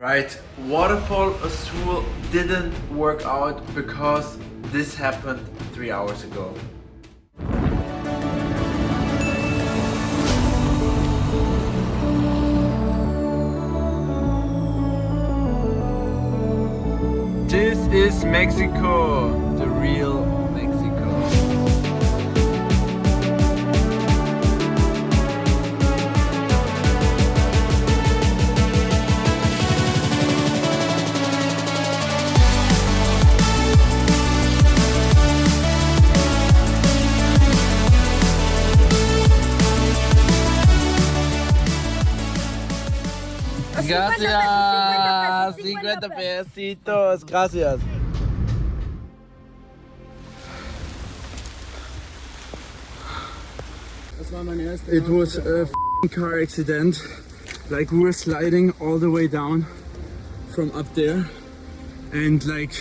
Right, Waterfall Azul didn't work out because this happened 3 hours ago. This is Mexico, the real Mexico. Gracias, 50 pesitos, gracias. It was a car accident. Like we were sliding all the way down from up there and like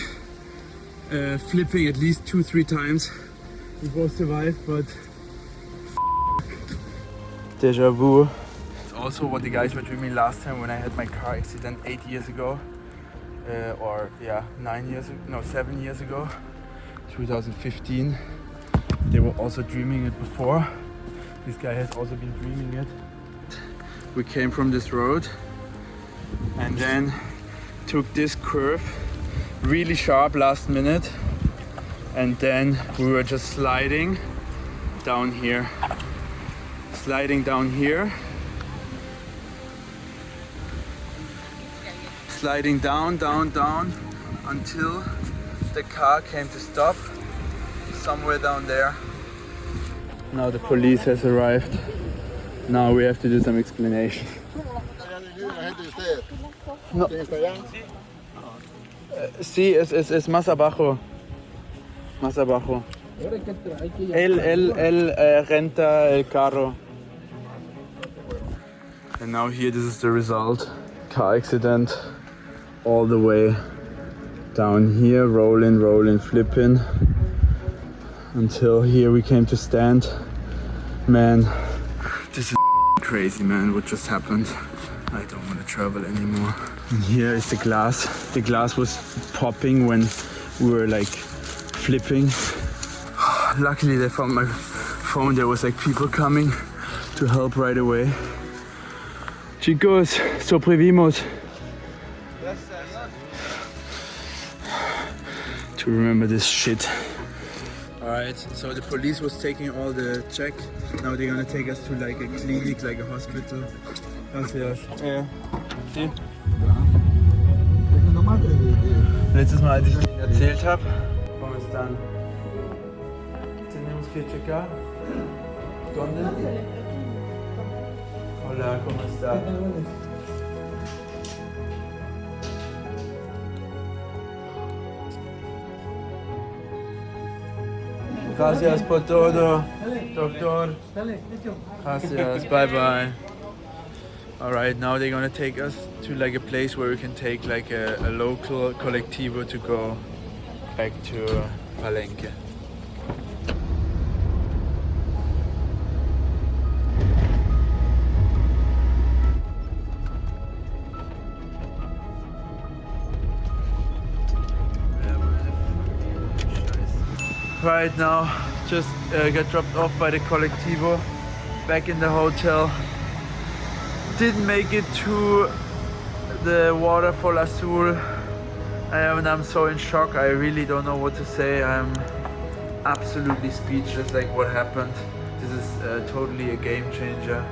flipping at least 2-3 times. We both survived, but déjà vu. Also what the guys were dreaming last time when I had my car accident 8 years ago, or yeah, 7 years ago, 2015. They were also dreaming it before. This guy has also been dreaming it. We came from this road and then took this curve, really sharp last minute, and then we were just sliding down here. Sliding down here. Sliding down, down, down until the car came to stop somewhere down there. Now the police has arrived. Now we have to do some explanation. No. Sí, es más abajo. Más abajo. Él renta el carro. And now here, this is the result. Car accident. All the way down here, rolling, flipping until here we came to stand. Man, this is crazy, man, what just happened. I don't want to travel anymore. And here is the glass. The glass was popping when we were like flipping. Luckily they found my phone. There was like people coming to help right away. Chicos, sobrevivimos. To remember this shit. Alright, so the police was taking all the check. Now they're gonna take us to like a clinic, like a hospital. Gracias. Sí. Letztes Mal, als ich Ihnen erzählt habe, ¿cómo están? Tenemos que checar. ¿Dónde? Hola, ¿cómo está? Gracias por todo, doctor. Gracias, bye bye. Alright, now they're gonna take us to like a place where we can take like a local colectivo to go back to Palenque. Right now, just got dropped off by the colectivo, back in the hotel. Didn't make it to the Waterfall Azul, and I'm so in shock. I really don't know what to say. I'm absolutely speechless, like what happened. This is totally a game changer.